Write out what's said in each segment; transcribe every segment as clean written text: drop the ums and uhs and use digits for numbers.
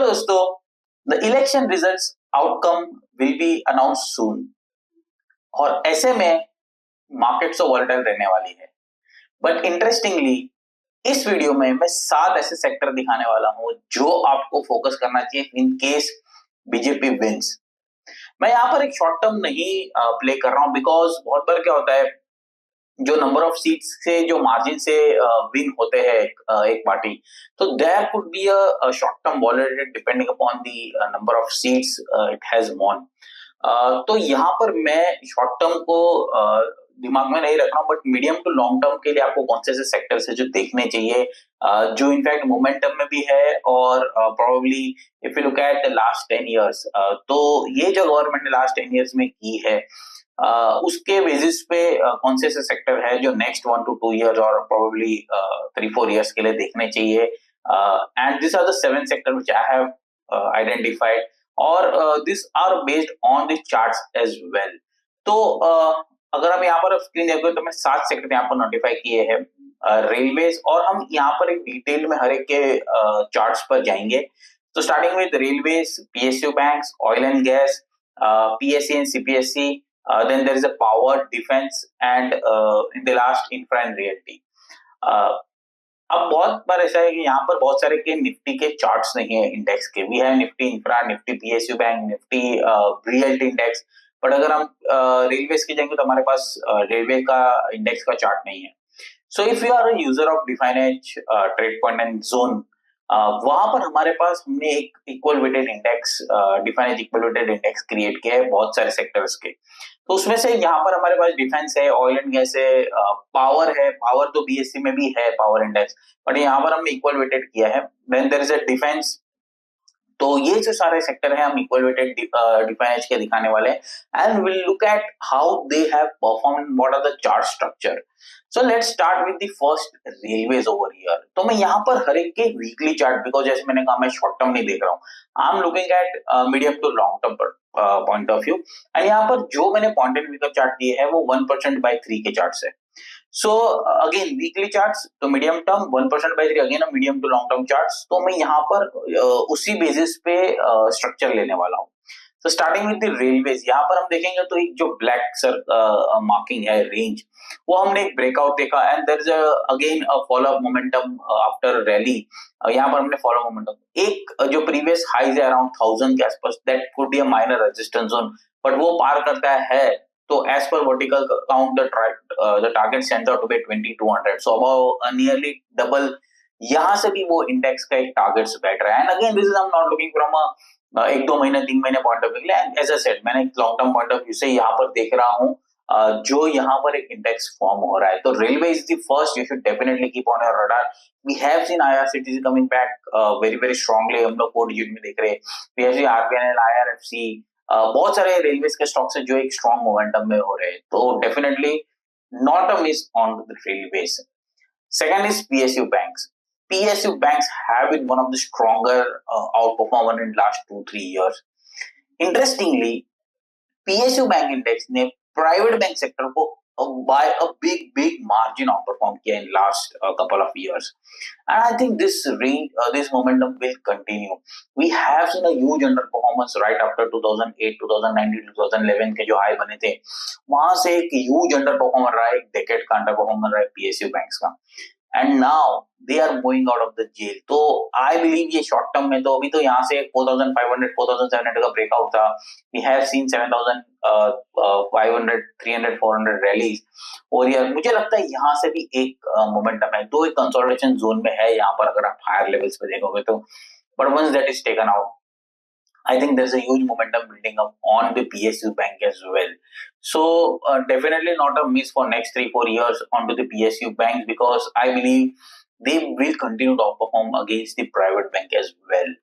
दोस्तों, the election results outcome will be announce सून और ऐसे में मार्केट तो वोलेटाइल रहने वाली है। बट इंटरेस्टिंगली इस वीडियो में मैं 7 ऐसे सेक्टर दिखाने वाला हूं जो आपको फोकस करना चाहिए इन केस बीजेपी विंस। मैं यहाँ पर एक शॉर्ट टर्म नहीं प्ले कर रहा हूं बिकॉज बहुत बार क्या होता है, जो नंबर ऑफ सीट्स से जो मार्जिन से विन होते हैं एक पार्टी, तो there could be a short term volatility depending upon the number of seats it has won. तो यहाँ पर मैं शॉर्ट टर्म को दिमाग में नहीं रख रहा हूँ, but medium to long term के लिए आपको कौन से सेक्टर से जो देखने चाहिए, जो इनफैक्ट मोमेंटम में भी है और probably if you look at the last 10 years, तो ये जो गवर्नमेंट ने लास्ट 10 इयर्स में की है उसके बेसिस पे कौन से सेक्टर है जो नेक्स्ट 1 to 2 इयर्स और प्रोबेबली 3-4 इयर्स के लिए देखने चाहिए। And this are the 7 sector which I have identified और this are based on the charts as well. तो अगर हम यहाँ पर स्क्रीन देखोगे तो मैं 7 सेक्टर यहाँ पर नोटिफाई किए हैं रेलवेज, और हम यहाँ पर एक डिटेल में हर एक के चार्ट्स पर जाएंगे। तो starting with railways, PSU banks, oil and gas, PSC and CPSC, then there is a power, defense and in the last infra and realty. अब बहुत बार ऐसा है कि यहाँ पर बहुत सारे के निफ्टी के चार्ट्स नहीं है इंडेक्स के। We have Nifty infra, Nifty PSU bank, Nifty realty index, but अगर हम रेलवेज के जाएंगे तो हमारे पास रेलवे का इंडेक्स का चार्ट नहीं है। So if you are a user of Definedge, trade point and zone, वहां पर हमारे पास हमने एक equal weighted index, Definedge equal weighted index create किया है बहुत सारे सेक्टर्स के। तो उसमें से यहाँ पर हमारे पास डिफेंस है, ऑयल एंड गैस है, पावर है। पावर तो बीएससी में भी है पावर इंडेक्स, बट यहाँ पर हमने इक्वल वेटेड किया है। Then there is a defence. तो ये जो सारे सेक्टर है हम इक्वल वेटेड डिफाइन के दिखाने वाले हैं and will look at how they have performed, what are the chart structure. So let's start with the first, railways over here. तो मैं यहाँ पर हर एक के वीकली चार्ट, बिकॉज जैसे मैंने कहा मैं शॉर्ट टर्म नहीं देख रहा हूँ, I am looking at medium to long term point of view. And यहाँ पर जो मैंने पॉइंट एंड वीकर चार्ट दिए है वो 1% by 3 के चार्ट्स है। सो अगेन वीकली चार्ट्स, तो medium term 1% by 3, again medium to long term charts. तो मैं यहाँ पर उसी बेसिस पे स्ट्रक्चर लेने वाला हूँ। तो स्टार्टिंग विद द रेलवेज, यहाँ पर हम देखेंगे तो एक जो ब्लैक सर मार्किंग है रेंज, वो हमने एक ब्रेकआउट देखा and there is again a follow up momentum after rally. यहाँ पर हमने फॉलो मोमेंटम, एक जो प्रीवियस हाइज है अराउंड 1000 के आसपास, that could be a minor resistance zone, but वो पार करता है तो as per vertical count the target centre to be 2200, so about nearly double. यहाँ से भी वो इंडेक्स का एक टारगेट्स बैठ रहा है। And again this is I am not looking from 1-2 महीने 3 महीने point of view, and as I said मैंने long term point of view से यहाँ पर देख रहा हूँ जो यहाँ पर एक इंडेक्स फॉर्म हो रहा है। तो railway is the first, you should definitely keep on your radar. We have seen IRCTC coming back very very strongly, हम लोग 4 डिजिट में देख रहे हैं। We have seen RVNL, IRFC, बहुत सारे रेलवे के स्टॉक्स है जो एक स्ट्रॉन्ग मोमेंटम में हो रहे हैं। तो definitely not a miss on the railways. Second is PSU banks. PSU banks have been one of the stronger outperformer in last 2-3 years. Interestingly, PSU bank index ने प्राइवेट बैंक सेक्टर को by a big margin outperform किया in last couple of years, and I think this momentum will continue. We have seen a huge underperformance right after 2008, 2009, 2011 के जो high बने थे, वहां से एक huge underperformer रहा है, एक decade का underperformer रहा है PSU banks का, and now they are moving out of the jail. तो I believe ये short term में, तो अभी तो यहाँ से 4500, 4700 का ब्रेकआउट था। We have seen 7500, 300, 400 रैलीज, और यार मुझे लगता है यहाँ से भी एक मोमेंटम है। तो एक कंसोलिडेशन जोन में है यहाँ पर अगर आप हायर लेवल्स पे देखोगे तो, but once that is taken out, I think there's a huge momentum building up on the PSU bank as well. So definitely not a miss for next 3-4 years onto the PSU bank, because I believe they will continue to outperform against the private bank as well.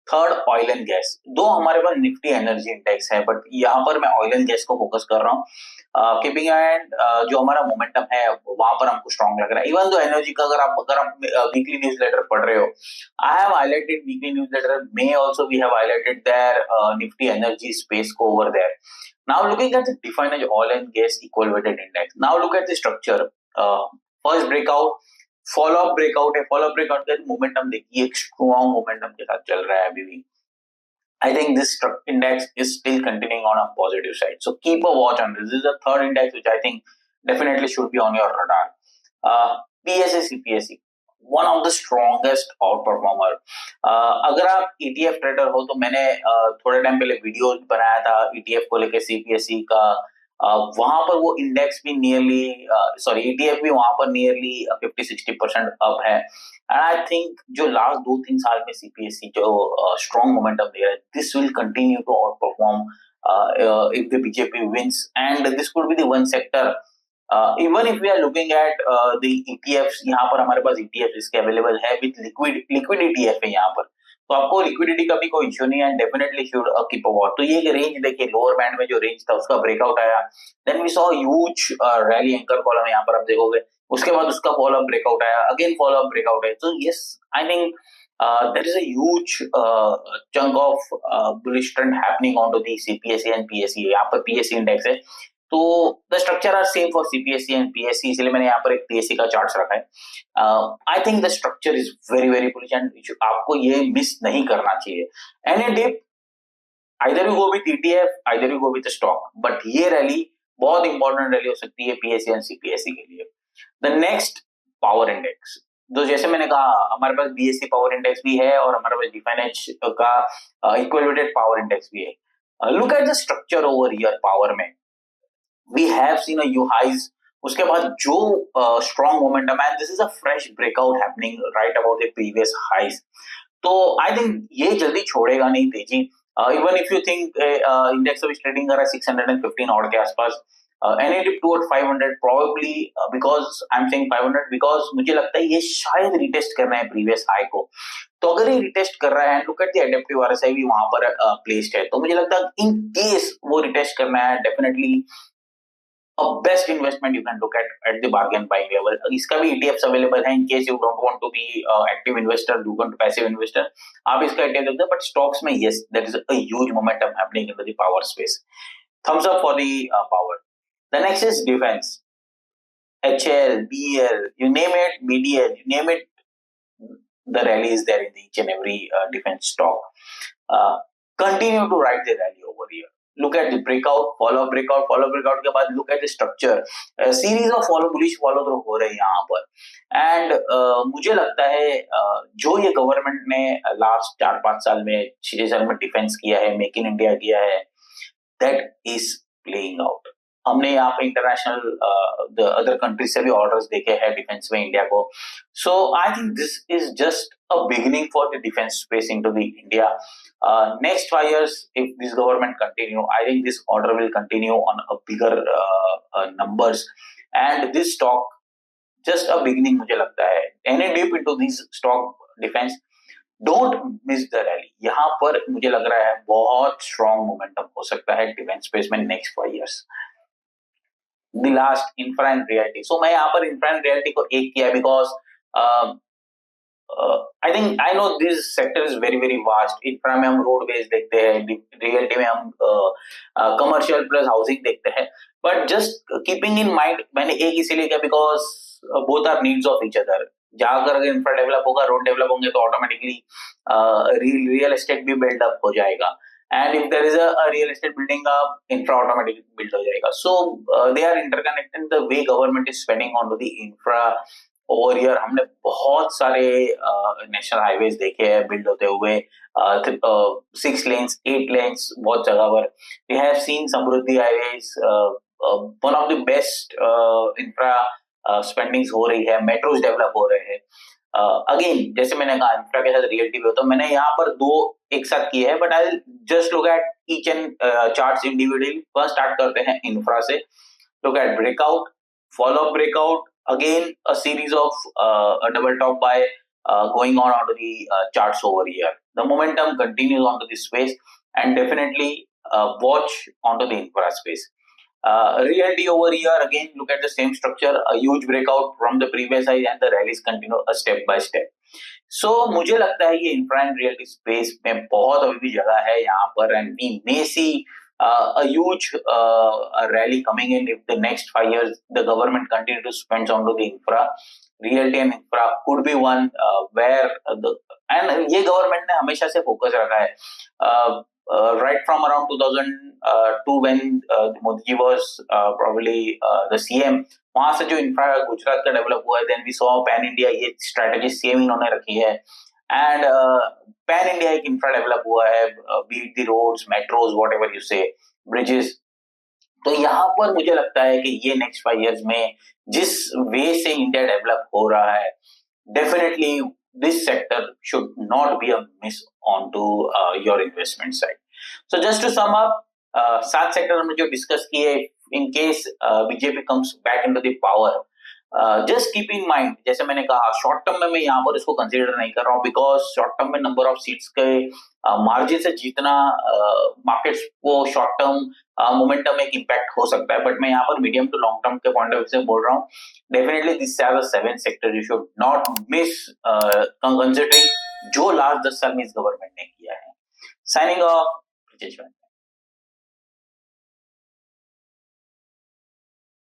Third, oil and gas. दो हमारे पास Nifty energy index है, but यहाँ पर मैं oil and gas को focus कर रहा हूँ। कीपिंग एंड जो हमारा मोमेंटम है वहां पर हमको स्ट्रॉन्ग लग रहा है। इवन दो एनर्जी का अगर आप वीकली न्यूज़लेटर पढ़ रहे हो, I have highlighted weekly newsletter में also we have highlighted there Nifty energy space को over there. Now looking at the defined as oil and gas equal weighted index, now look at the structure. First breakout, follow up breakout है, follow up breakout का momentum देखिए, एक strong momentum के साथ चल रहा है अभी भी. I think this index is still continuing on a positive side. So keep a watch on this. This is the third index which I think definitely should be on your radar. PSE CPSE, one of the strongest outperformer. अगर आप ETF trader हो तो मैंने थोड़े time पहले video बनाया था ETF को लेके CPSE का. वहां पर वो इंडेक्स भी नियरली ETF भी वहां पर नियरली 50-60% अप है. एंड आई थिंक जो लास्ट 2-3 साल में CPSE जो स्ट्रॉन्ग मोमेंटम दे रहा है, this will continue to outperform if the BJP wins, and this could be the one sector. Even if we are looking at the ETFs, यहाँ पर हमारे पास ETF इसके अवेलेबल है विद लिक्विड ETF है यहाँ पर, तो आपको लिक्विडिटी का भी कोई इश्यू नहीं है. Definitely should keep a watch. तो ये रेंज देखिए, लोअर बैंड में जो रेंज था उसका ब्रेकआउट आया, then we saw huge rally anchor column यहाँ पर आप देखोगे, उसके बाद उसका फॉलो अप ब्रेकआउट आया, अगेन फॉलो अप ब्रेकआउट है. तो yes, I think there is a huge chunk of bullish trend happening onto the CPSE and PSE. यहाँ पर PSE इंडेक्स है, तो the structure are same for CPSE and PSE, इसलिए मैंने यहाँ पर एक PSE का चार्ट रखा है. I think the structure is very very bullish and आपको ये मिस नहीं करना चाहिए. Any dip, either you go with ETF, either you go with a stock, but ये रैली बहुत इंपॉर्टेंट रैली हो सकती है PSE और CPSE के लिए. The next, power index. तो जैसे मैंने कहा, हमारे पास BSE पावर इंडेक्स भी है और हमारे पास डिफाइनेंस का इक्वल वेटेड पावर इंडेक्स भी है. Look at the structure over here. Power में we have seen a new highs, उसके बाद जो strong momentum, and this is a fresh breakout happening right about the previous highs. तो I think ये जल्दी छोड़ेगा नहीं तेजी. Even if you think index अभी ट्रेडिंग कर रहा है 615 ऑड के आसपास, any dip toward 500 probably, because I'm saying 500 because मुझे लगता है ये शायद रिटेस्ट कर रहे हैं प्रीवियस हाई को. तो अगर ये रिटेस्ट कर रहा है, look at the adaptive RSI भी वहां पर प्लेस्ड है, तो मुझे लगता है इन केस वो रिटेस्ट करना है, definitely a best investment you can look at the bargain buying level. इसका भी ETFs अवेलेबल है, in case you don't want to be active investor, you want to passive investor, आप इसका ETF देखते हो. बट स्टॉक्स में yes, there is a huge momentum happening in the power space. Thumbs up for the power. The next is defense. HL, BL, you name it, BDL, you name it, the rally is there in each and every defense stock. Continue to ride the rally over here. Look at the breakout, follow breakout, follow breakout के बाद look at the structure. Series of bullish follow through हो रहे हैं यहाँ पर. And मुझे लगता है जो ये गवर्नमेंट ने लास्ट 4-5 साल में 6 साल में डिफेंस किया है, मेक इन इंडिया किया है, that is playing out. हमने यहाँ पे इंटरनेशनल अदर कंट्रीज से भी ऑर्डर्स देखे हैं डिफेंस में इंडिया को. So I think this is just a beginning for the defence space into the India. Next 5 years, if this government continue, I think this order will continue on a bigger numbers, and this stock just a beginning मुझे लगता है. Any dip into these stock defense, don't miss the rally. यहाँ पर मुझे लग रहा है बहुत strong momentum हो सकता है डिफेंस स्पेस में next 5 years. The last, infra and realty. So मैं यहाँ पर infra and realty को एक किया because I think I know this sector is very very vast. infra में हम roadways देखते हैं, realty में हम commercial plus housing देखते हैं. But just keeping in mind, मैंने एक इसीलिए किया because both are needs of each other. जहाँ अगर infra develop होगा, road develop होंगे तो automatically real estate भी build up हो जाएगा. And if there is a real estate building up, infra automatically build हो जाएगा. So they are interconnected. The way government is spending onto the infra over here, हमने बहुत सारे national highways देखे हैं बिल्ड होते हुए, 6 lanes, 8 lanes बहुत जगह पर. We have seen Samriddhi highways, one of the best infra spendings हो रही है, मेट्रोज डेवलप हो रहे हैं. अगेन जैसे मैंने कहा इंफ्रा के साथ रियलिटी भी होता है, मैंने यहाँ पर 2 एक साथ किए हैं, but I just look at each and charts individually. First start करते हैं इंफ्रा से. Look at breakout, follow breakout, again a series of double top bye going on onto the charts over here. The momentum continues onto this space, and definitely watch onto the infra space. Realty over here, again look at the same structure, a huge breakout from the previous high, and the rallies continue a step by step. So मुझे लगता है ये infra and realty space में बहुत अभी भी जगह है यहाँ पर, and we may see a huge rally coming in if the next 5 years the government continue to spend onto the infra. Realty and infra could be one where the and ये government ने हमेशा से focus रखा है right from around 2002 when Modi ji was probably the CM. वहां से जो infra Gujarat का डेवलप हुआ है, then we saw pan India ये स्ट्रेटेजी सेम इन्होंने रखी है एंड पैन इंडिया एक इंफ्रा डेवलप हुआ है, be it the roads, metros, whatever you say, bridges. तो यहाँ पर मुझे लगता है कि ये नेक्स्ट 5 इयर्स में जिस वे से इंडिया डेवलप हो रहा है, definitely this sector should not be a miss on to your investment side. So just to sum up, 7 sector हमने जो डिस्कस किए, in case BJP comes back into the power, just keep in mind, जैसे मैंने कहा short term में मैं यहाँ पर इसको कंसीडर नहीं कर रहा हूँ बिकॉज शॉर्ट टर्म में नंबर ऑफ सीट्स के मार्जिन से जीतना मार्केट्स को शॉर्ट टर्म मोमेंटम एक इम्पैक्ट हो सकता है, बट मैं यहाँ पर मीडियम टू लॉन्ग टर्म के पॉइंट ऑफ व्यू से बोल रहा हूँ. Definitely this are the 7 sector you should not miss considering जो लास्ट 10 साल में इस गवर्नमेंट ने किया है. Signing of.